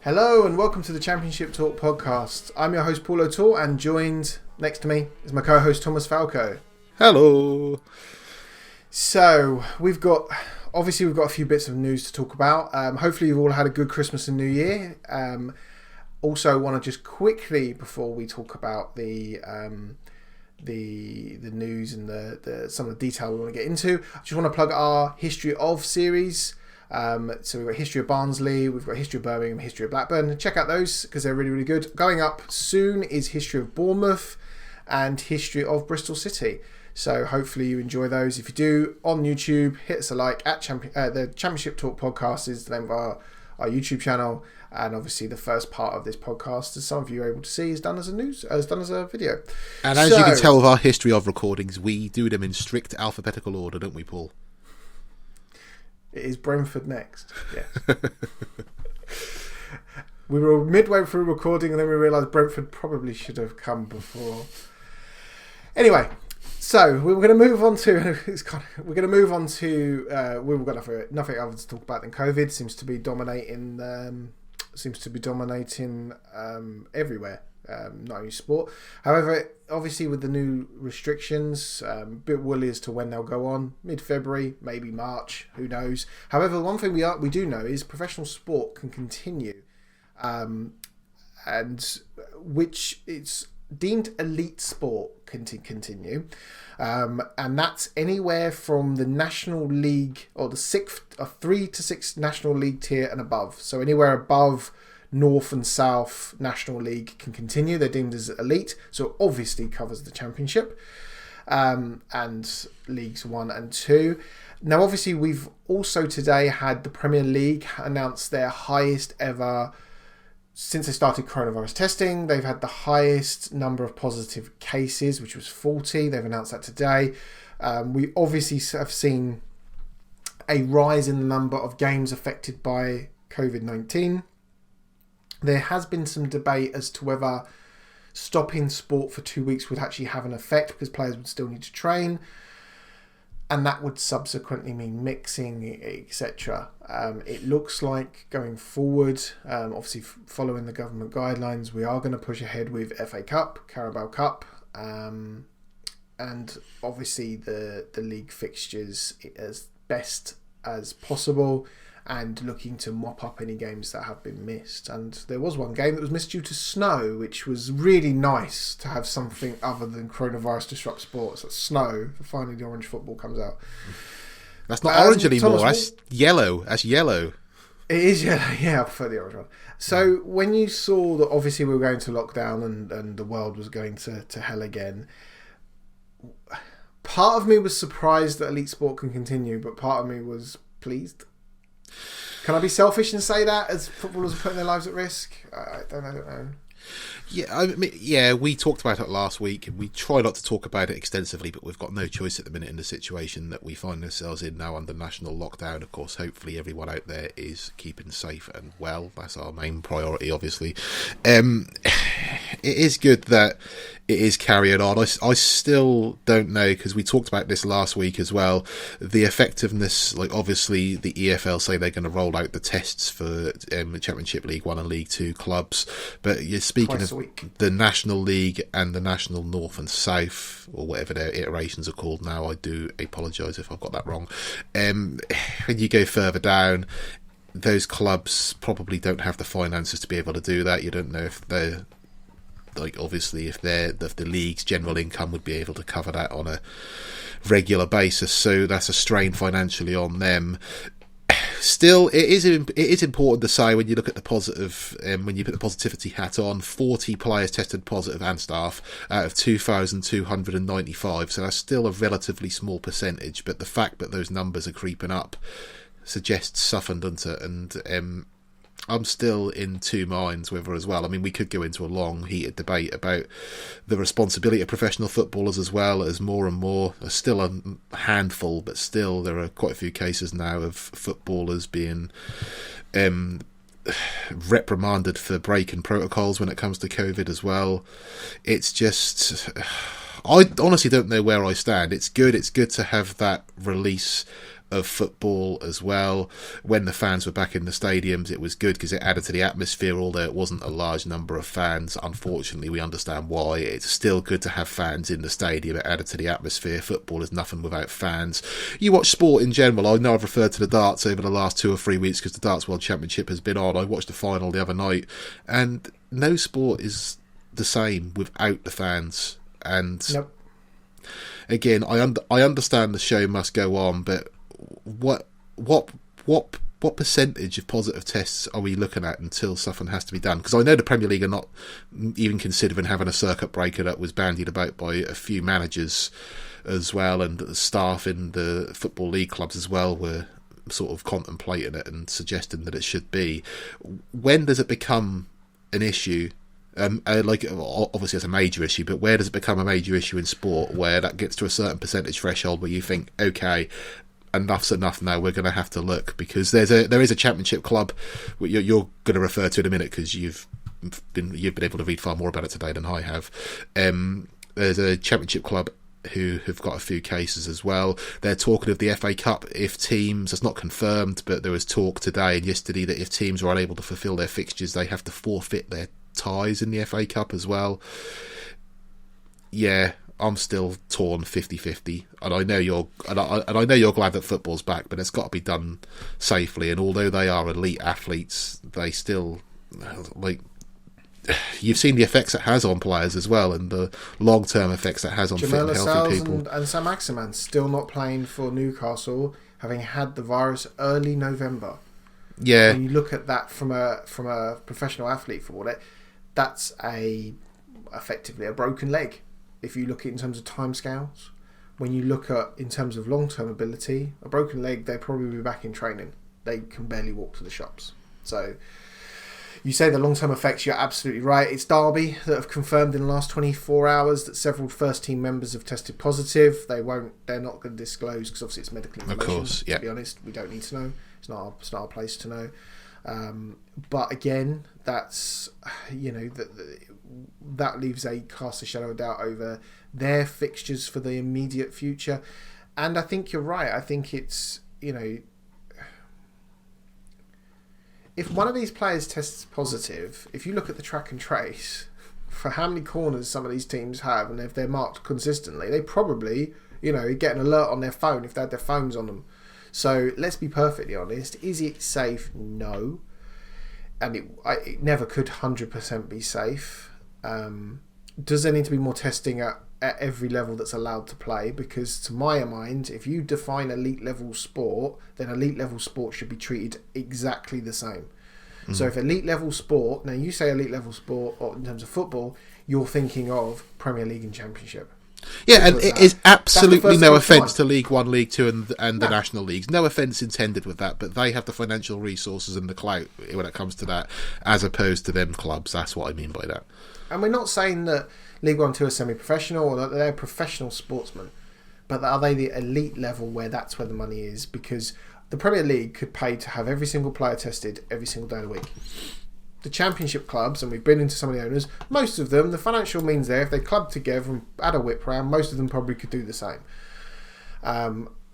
Hello and welcome to the Championship Talk podcast. I'm your host Paul O'Toole and joined next to me is my co-host Thomas Falco. Hello. So we've got a few bits of news to talk about. Hopefully you've all had a good Christmas and New Year. Also want to just quickly, before we talk about the news and the some of the detail we want to get into, I just want to plug our History of series. So we've got History of Barnsley, we've got History of Birmingham, History of Blackburn. Check out those because they're really, really good. Going up soon is History of Bournemouth and History of Bristol City. So hopefully you enjoy those. If you do, on YouTube, hit us a like at the Championship Talk podcast is the name of our YouTube channel. And obviously the first part of this podcast, as some of you are able to see, is done as a video. And as you can tell with our history of recordings, we do them in strict alphabetical order, don't we, Paul? It is Brentford next. Yes. We were midway through recording and then we realised Brentford probably should have come before. Anyway, so we're going to move on to. We've got nothing other to talk about than COVID. Seems to be dominating. Everywhere. Not only sport. However, obviously with the new restrictions, a bit woolly as to when they'll go on. Mid-February, maybe March, who knows. However, one thing we do know is professional sport can continue, and which it's deemed elite sport can continue, and that's anywhere from the National League or the 3 to 6 National League tier and above. So anywhere above North and South National League can continue. They're deemed as elite, so obviously covers the Championship and Leagues 1 and 2. Now, obviously, we've also today had the Premier League announce their highest ever, since they started coronavirus testing, they've had the highest number of positive cases, which was 40. They've announced that today. We obviously have seen a rise in the number of games affected by COVID-19. There has been some debate as to whether stopping sport for 2 weeks would actually have an effect because players would still need to train, and that would subsequently mean mixing, etc. It looks like going forward, obviously following the government guidelines, we are going to push ahead with FA Cup, Carabao Cup, and obviously the league fixtures as best as possible, and looking to mop up any games that have been missed. And there was one game that was missed due to snow, which was really nice to have something other than coronavirus disrupt sports. That's snow. Finally, the orange football comes out. That's not orange anymore. That's yellow. That's yellow. It is yellow. Yeah, I prefer the orange one. So when you saw that obviously we were going to lockdown and the world was going to hell again, part of me was surprised that elite sport can continue, but part of me was pleased. Can I be selfish and say that as footballers are putting their lives at risk? I don't know. Yeah, we talked about it last week, and we try not to talk about it extensively, but we've got no choice at the minute in the situation that we find ourselves in now under national lockdown. Of course, hopefully everyone out there is keeping safe and well. That's our main priority, obviously. It is good that it is carrying on. I still don't know, because we talked about this last week as well, the effectiveness. Like, obviously the EFL say they're going to roll out the tests for Championship League 1 and League 2 clubs, but you're speaking of the National League and the National North and South, or whatever their iterations are called now. I do apologise if I've got that wrong. When you go further down, those clubs probably don't have the finances to be able to do that. You don't know if they're, like, obviously if the league's general income would be able to cover that on a regular basis, so that's a strain financially on them. Still, it is important to say, when you look at the positive, when you put the positivity hat on, 40 players tested positive and staff out of 2,295, so that's still a relatively small percentage, but the fact that those numbers are creeping up suggests something, doesn't it? And I'm still in two minds whether as well. I mean, we could go into a long, heated debate about the responsibility of professional footballers as well, as more and more, there's still a handful, but still there are quite a few cases now of footballers being reprimanded for breaking protocols when it comes to COVID as well. It's just, I honestly don't know where I stand. It's good to have that release of football as well. When the fans were back in the stadiums, it was good because it added to the atmosphere, although it wasn't a large number of fans. Unfortunately, we understand why. It's still good to have fans in the stadium. It added to the atmosphere. Football is nothing without fans. You watch sport in general. I know I've referred to the darts over the last 2 or 3 weeks because the Darts World Championship has been on. I watched the final the other night, and no sport is the same without the fans. And Nope. again, I understand the show must go on, but what percentage of positive tests are we looking at until something has to be done? Because I know the Premier League are not even considering having a circuit breaker that was bandied about by a few managers as well, and the staff in the Football League clubs as well were sort of contemplating it and suggesting that it should be. When does it become an issue? Like, obviously it's a major issue, but where does it become a major issue in sport where that gets to a certain percentage threshold where you think, okay, enough's enough now, we're going to have to look? Because there is a championship club you're going to refer to in a minute, because you've been able to read far more about it today than I have. There's a championship club who have got a few cases as well. They're talking of the FA Cup if teams, it's not confirmed, but there was talk today and yesterday that if teams are unable to fulfil their fixtures, they have to forfeit their ties in the FA Cup as well. Yeah, I'm still torn 50-50, and I know you're glad that football's back, but it's got to be done safely. And although they are elite athletes, they still, like, you've seen the effects it has on players as well, and the long-term effects it has on fit and healthy people. And Sam Maximan still not playing for Newcastle, having had the virus early November. Yeah, when you look at that from a professional athlete footballer, that's effectively a broken leg. If you look at it in terms of timescales, when you look at in terms of long-term ability, a broken leg, they'll probably be back in training. They can barely walk to the shops. So you say the long-term effects, you're absolutely right. It's Derby that have confirmed in the last 24 hours that several first-team members have tested positive. They're not going to disclose because obviously it's medical information. Of course, yeah. To be honest, we don't need to know. It's not our place to know. But again, that's, that leaves casts a shadow of doubt over their fixtures for the immediate future. And I think you're right. I think it's, if one of these players tests positive, if you look at the track and trace for how many corners some of these teams have, and if they're marked consistently, they probably, get an alert on their phone if they had their phones on them. So let's be perfectly honest. Is it safe? No. And it never could 100% be safe. Does there need to be more testing at every level that's allowed to play? Because to my mind, if you define elite level sport, then elite level sport should be treated exactly the same. Mm-hmm. So if elite level sport, now you say elite level sport, or in terms of football, you're thinking of Premier League and Championship. Yeah, and it is absolutely no offence to League One, League Two, and the national leagues. No offence intended with that, but they have the financial resources and the clout when it comes to that, as opposed to them clubs. That's what I mean by that. And we're not saying that League One, Two are semi-professional or that they're professional sportsmen, but are they the elite level where that's where the money is? Because the Premier League could pay to have every single player tested every single day of the week. The Championship clubs, and we've been into some of the owners, most of them, the financial means there, if they club together and add a whip round, most of them probably could do the same.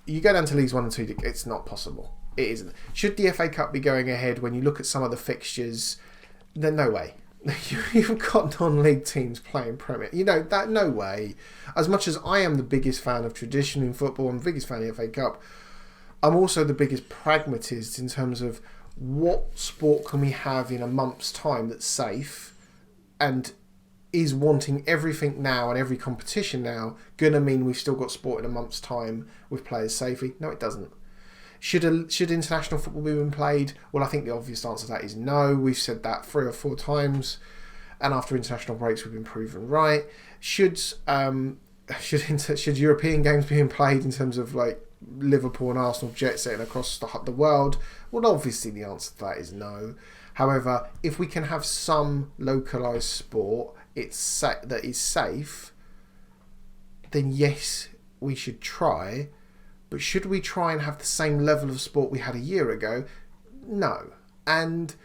You go down to Leagues 1 and 2, it's not possible. It isn't. Should the FA Cup be going ahead when you look at some of the fixtures? Then no way. You've got non-league teams playing Premier. That no way. As much as I am the biggest fan of tradition in football and the biggest fan of the FA Cup, I'm also the biggest pragmatist in terms of what sport can we have in a month's time that's safe, and is wanting everything now and every competition now going to mean we've still got sport in a month's time with players safely? No, it doesn't. Should international football be played? Well, I think the obvious answer to that is no. We've said that 3 or 4 times, and after international breaks we've been proven right. Should European games being played in terms of like Liverpool and Arsenal jet setting across the world? Well, obviously the answer to that is no. However, if we can have some localised sport that is safe, then yes, we should try. But should we try and have the same level of sport we had a year ago? No. And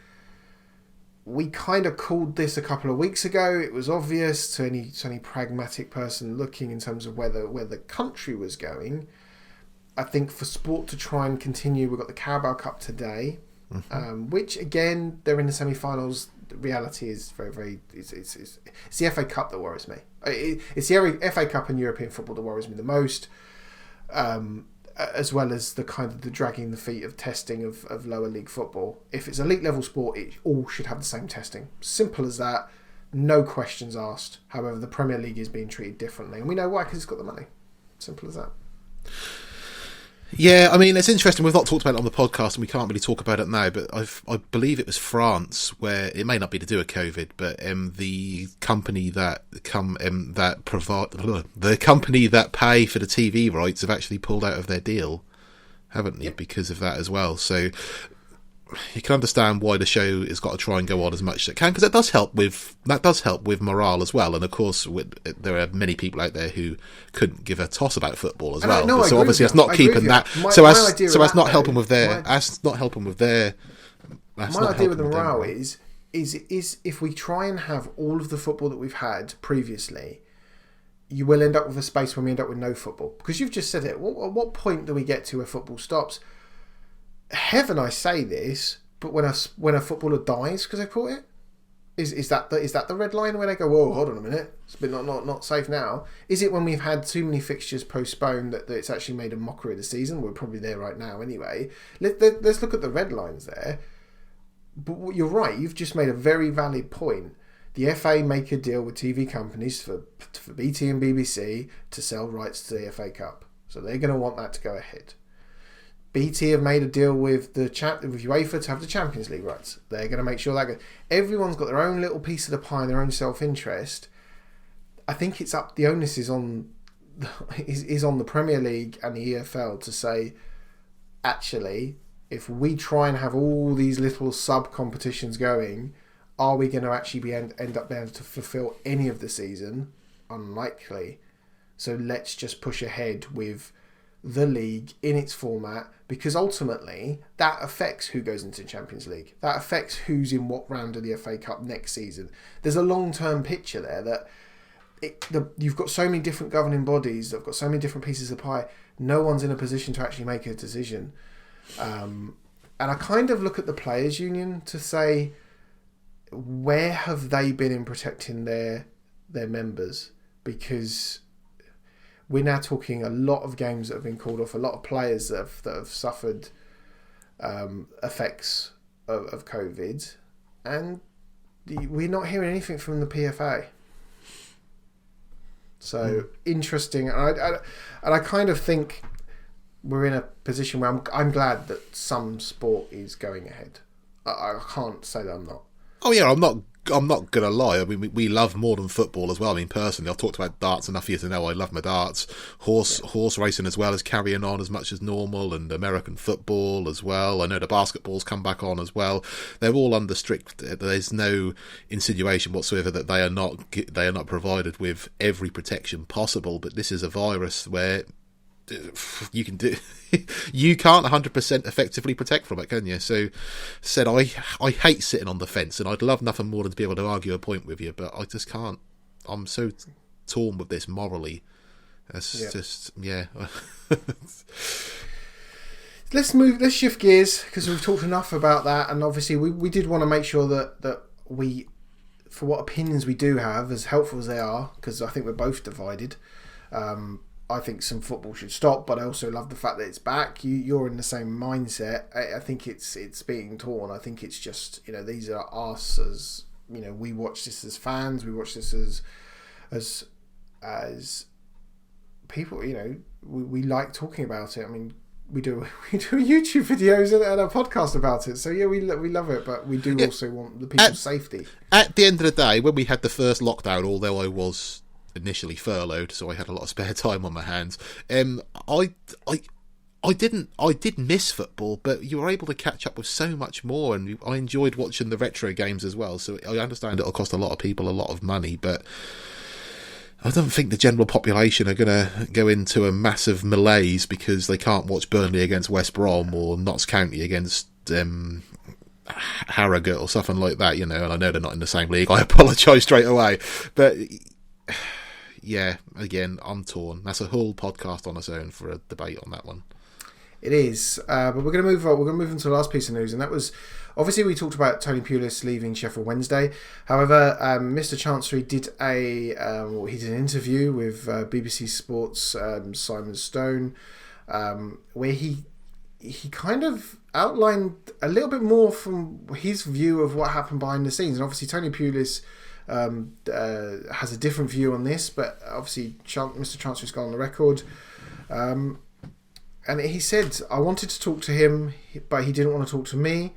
we kind of called this a couple of weeks ago. It was obvious to any pragmatic person looking in terms of where the country was going. I think for sport to try and continue, we've got the Carabao Cup today, which again they're in the semi-finals. The reality is very. It's the FA Cup that worries me. It's the FA Cup and European football that worries me the most, as well as the kind of the dragging the feet of testing of lower league football. If it's elite level sport, it all should have the same testing. Simple as that. No questions asked. However, the Premier League is being treated differently, and we know why, because it's got the money. Simple as that. Yeah, I mean, it's interesting. We've not talked about it on the podcast, and we can't really talk about it now. But I believe it was France, where it may not be to do with COVID, but the company that the company that pay for the TV rights have actually pulled out of their deal, haven't they? Yep. Because of that as well. So you can understand why the show has got to try and go on as much as it can, because that does help with morale as well. And of course, there are many people out there who couldn't give a toss about football as well. No, so obviously, it's not keeping that. So as not helping with their. My idea with the morale is if we try and have all of the football that we've had previously, you will end up with a space when we end up with no football. Because you've just said it. At what point do we get to where football stops? Heaven, I say this, but when a footballer dies because they caught it, is that the red line where they go, whoa, hold on a minute, it's been not safe now? Is it when we've had too many fixtures postponed that it's actually made a mockery of the season? We're probably there right now anyway. Let's look at the red lines there. But you're right, you've just made a very valid point. The FA make a deal with TV companies for BT and BBC to sell rights to the FA Cup, so they're going to want that to go ahead. BT have made a deal with with UEFA to have the Champions League rights. They're going to make sure that goes. Everyone's got their own little piece of the pie and their own self-interest. I think it's up. The onus is on the Premier League and the EFL to say, actually, if we try and have all these little sub-competitions going, are we going to actually end up being able to fulfil any of the season? Unlikely. So let's just push ahead with the league in its format, because ultimately that affects who goes into the Champions League. That affects who's in what round of the FA Cup next season. There's a long-term picture there that you've got so many different governing bodies, they've got so many different pieces of pie, no one's in a position to actually make a decision. And I kind of look at the Players' Union to say, where have they been in protecting their members? Because we're now talking a lot of games that have been called off, a lot of players that have suffered effects of COVID, and we're not hearing anything from the PFA. So interesting, and I kind of think we're in a position where I'm glad that some sport is going ahead. I can't say that I'm not. Oh yeah, I'm not gonna lie. I mean, we love modern football as well. I mean, personally, I've talked about darts enough for you to know I love my darts. Horse racing as well is carrying on as much as normal, and American football as well. I know the basketball's come back on as well. They're all under strict. There's no insinuation whatsoever that they are not provided with every protection possible. But this is a virus where you can't 100% effectively protect from it, can you? So I hate sitting on the fence, and I'd love nothing more than to be able to argue a point with you, but I just can't. I'm so torn with this morally. Let's shift gears, because we've talked enough about that, and obviously we did want to make sure that we, for what opinions we do have, as helpful as they are, because I think we're both divided. I think some football should stop, but I also love the fact that it's back. You're in the same mindset. I think it's being torn. I think it's just, these are us as, we watch this as fans. We watch this as people. We like talking about it. I mean, we do YouTube videos and a podcast about it. So yeah, we love it, but we do also want the people's safety. At the end of the day, when we had the first lockdown, although I was initially furloughed, so I had a lot of spare time on my hands, I did miss football, but you were able to catch up with so much more, and I enjoyed watching the retro games as well. So I understand it'll cost a lot of people a lot of money, but I don't think the general population are going to go into a massive malaise because they can't watch Burnley against West Brom or Notts County against Harrogate or something like that, and I know they're not in the same league. I apologise straight away, but yeah, again, I'm torn. That's a whole podcast on its own for a debate on that one. It is, but we're going to move on. We're going to move into the last piece of news, and that was obviously we talked about Tony Pulis leaving Sheffield Wednesday. However, Mr. Chancery did an interview with BBC Sports Simon Stone, where he kind of outlined a little bit more from his view of what happened behind the scenes. And obviously, Tony Pulis has a different view on this, but obviously, Mr. Chancery's gone on the record. And he said, I wanted to talk to him, but he didn't want to talk to me.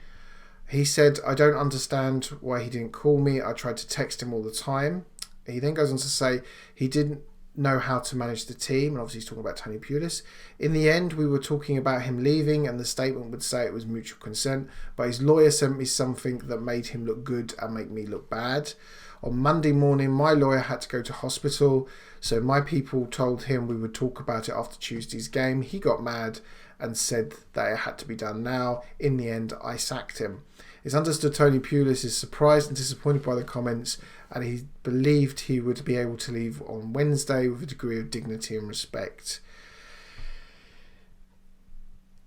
He said, I don't understand why he didn't call me. I tried to text him all the time. He then goes on to say he didn't know how to manage the team. And obviously he's talking about Tony Pulis. In the end, we were talking about him leaving, and the statement would say it was mutual consent. But his lawyer sent me something that made him look good and make me look bad. On Monday morning, my lawyer had to go to hospital, so my people told him we would talk about it after Tuesday's game. He got mad and said that it had to be done now. In the end, I sacked him. It's understood Tony Pulis is surprised and disappointed by the comments, and he believed he would be able to leave on Wednesday with a degree of dignity and respect.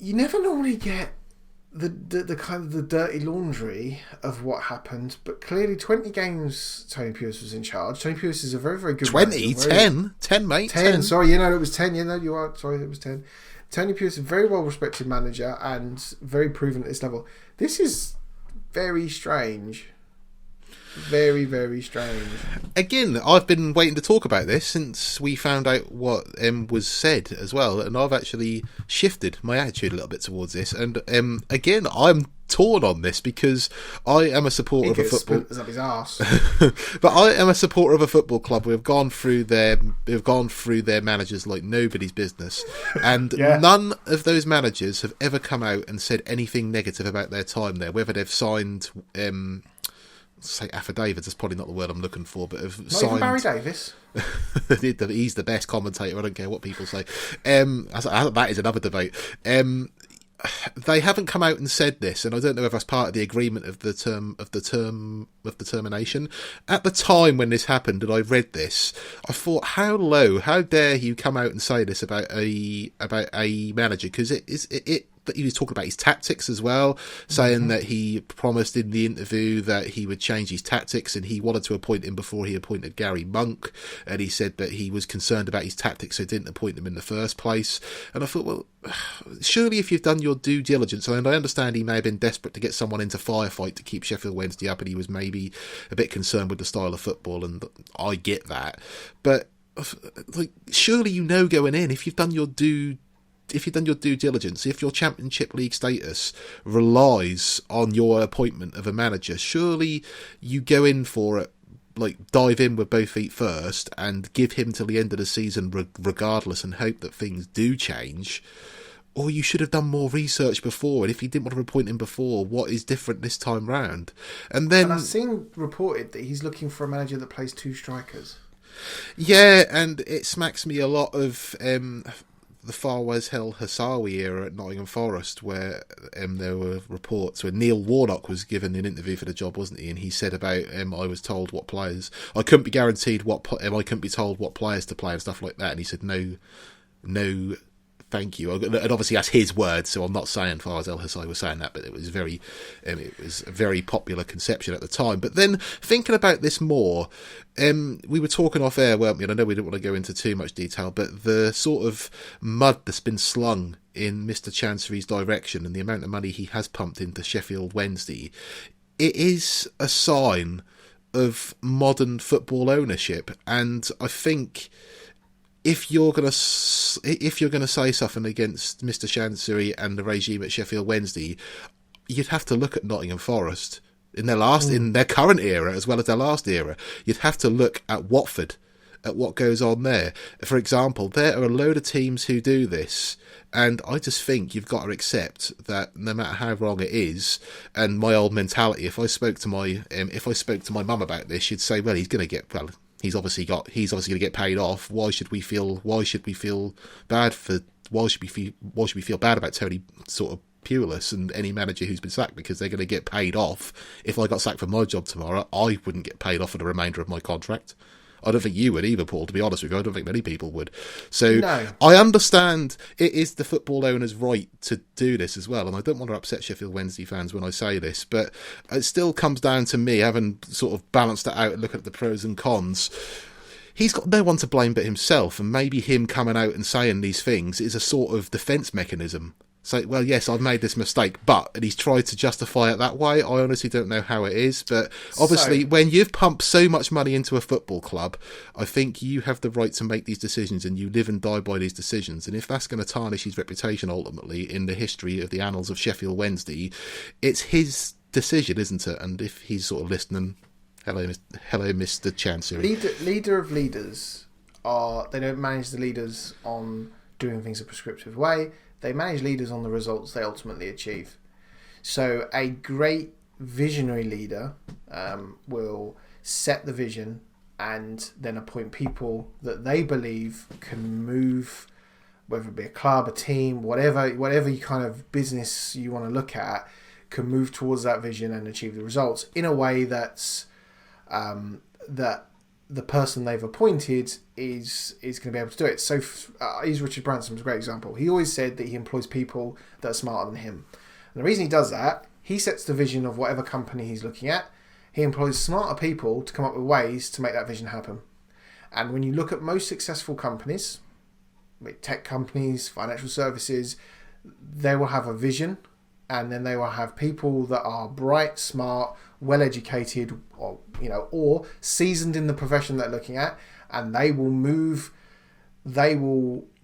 You never normally get the kind of the dirty laundry of what happened, but clearly 20 games Tony Pulis was in charge. Tony Pulis is a very, very good 20? 10, mate. 10. Sorry, it was 10. You are. Sorry, it was 10. Tony Pulis is a very well-respected manager and very proven at this level. This is very strange. Very, very strange. Again, I've been waiting to talk about this since we found out what was said as well, and I've actually shifted my attitude a little bit towards this. And again, I'm torn on this because I am a supporter of a football. Up his arse. But I am a supporter of a football club who have gone through their managers like nobody's business, and none of those managers have ever come out and said anything negative about their time there, whether they've signed. Say affidavits is probably not the word I'm looking for, but have not signed. Even Barry Davis. He's the best commentator. I don't care what people say. That is another debate. They haven't come out and said this, and I don't know if that's part of the agreement of the termination. At the time when this happened, and I read this, I thought, how dare you come out and say this about a manager? Because that he was talking about his tactics as well, saying that he promised in the interview that he would change his tactics, and he wanted to appoint him before he appointed Gary Monk, and he said that he was concerned about his tactics, so didn't appoint him in the first place. And I thought, well, surely if you've done your due diligence, and I understand he may have been desperate to get someone into firefight to keep Sheffield Wednesday up, and he was maybe a bit concerned with the style of football, and I get that, but surely going in, if you've done your due diligence, if your Championship League status relies on your appointment of a manager, surely you go in for it, dive in with both feet first and give him till the end of the season regardless, and hope that things do change. Or you should have done more research before, and if you didn't want to appoint him before, what is different this time round? And I've seen reported that he's looking for a manager that plays two strikers. Yeah, and it smacks me a lot of the Farwaz El Hassawi era at Nottingham Forest, where there were reports where Neil Warnock was given an interview for the job, wasn't he? And he said about I was told what players I couldn't be guaranteed I couldn't be told what players to play and stuff like that. And he said no. Thank you. And obviously that's his words, so I'm not saying Farwaz El Hassawi was saying that, but it was a very popular conception at the time. But then thinking about this more, we were talking off air, weren't we? And I know we didn't want to go into too much detail, but the sort of mud that's been slung in Mr. Chancery's direction and the amount of money he has pumped into Sheffield Wednesday, it is a sign of modern football ownership. And I think if you're gonna say something against Mr. Chancery and the regime at Sheffield Wednesday, you'd have to look at Nottingham Forest in their current era as well as their last era. You'd have to look at Watford, at what goes on there. For example, there are a load of teams who do this, and I just think you've got to accept that no matter how wrong it is. And my old mentality, if I spoke to my mum about this, she'd say, well, he's obviously going to get paid off. Why should we feel bad about Tony sort of Pulis and any manager who's been sacked, because they're going to get paid off? If I got sacked for my job tomorrow, I wouldn't get paid off for the remainder of my contract. I don't think you would either, Paul, to be honest with you. I don't think many people would. So No. I understand it is the football owner's right to do this as well, and I don't want to upset Sheffield Wednesday fans when I say this, but it still comes down to me, having sort of balanced it out and look at the pros and cons. He's got no one to blame but himself, and maybe him coming out and saying these things is a sort of defence mechanism. Say, well, yes, I've made this mistake, and he's tried to justify it that way. I honestly don't know how it is, but obviously when you've pumped so much money into a football club, I think you have the right to make these decisions, and you live and die by these decisions. And if that's going to tarnish his reputation ultimately in the history of the annals of Sheffield Wednesday, it's his decision, isn't it? And if he's sort of listening, hello, Mr. Chancery. Leader of leaders they don't manage the leaders on doing things a prescriptive way. They manage leaders on the results they ultimately achieve. So a great visionary leader will set the vision and then appoint people that they believe can move, whether it be a club, a team, whatever you kind of business you want to look at, can move towards that vision and achieve the results in a way that's that the person they've appointed is going to be able to do it. So I use Richard Branson as a great example. He always said that he employs people that are smarter than him. And the reason he does that, he sets the vision of whatever company he's looking at. He employs smarter people to come up with ways to make that vision happen. And when you look at most successful companies, tech companies, financial services, they will have a vision, and then they will have people that are bright, smart, well-educated, or seasoned in the profession they're looking at, and they will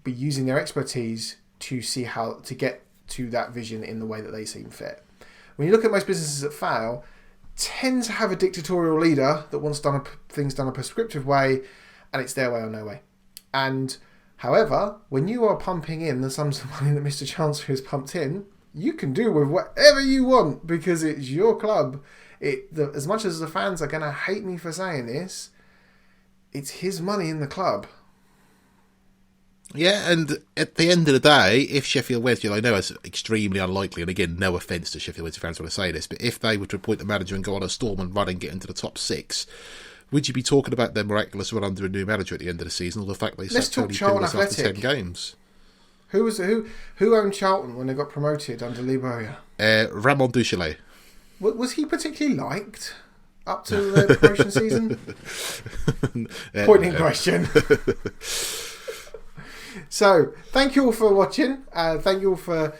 be using their expertise to see how to get to that vision in the way that they seem fit. When you look at most businesses that fail, tend to have a dictatorial leader that wants things done a prescriptive way, and it's their way or no way. And however, when you are pumping in the sums of money that Mr. Chancellor has pumped in, you can do with whatever you want because it's your club. As much as the fans are going to hate me for saying this, it's his money in the club. Yeah, and at the end of the day, if Sheffield Wednesday, I know it's extremely unlikely, and again, no offence to Sheffield Wednesday fans when I say this, but if they were to appoint the manager and go on a storm and run and get into the top six, would you be talking about their miraculous run under a new manager at the end of the season, or the fact they sacked Tony Pulis after 10 games? Who owned Charlton when they got promoted under Lee Bowyer? Ramon Duchalet. Was he particularly liked up to the promotion season? Point in question. So, thank you all for watching. Thank you all for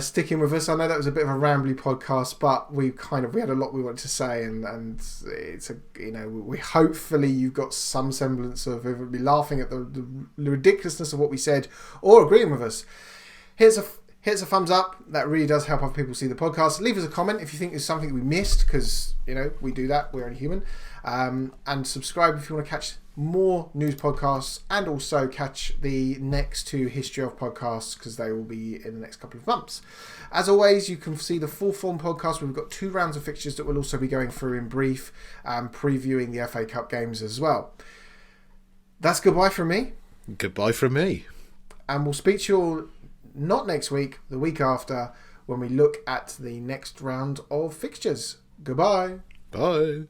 sticking with us. I know that was a bit of a rambly podcast, but we had a lot we wanted to say, and it's we hopefully you've got some semblance of either be laughing at the ridiculousness of what we said or agreeing with us. Here's a thumbs up. That really does help other people see the podcast. Leave us a comment if you think there's something we missed, because we do that. We're only human. And subscribe if you want to catch more news podcasts, and also catch the next two History of podcasts, because they will be in the next couple of months. As always, you can see the full form podcast. We've got 2 rounds of fixtures that we'll also be going through in brief, previewing the FA Cup games as well. That's goodbye from me. Goodbye from me. And we'll speak to you all not next week, the week after, when we look at the next round of fixtures. Goodbye. Bye.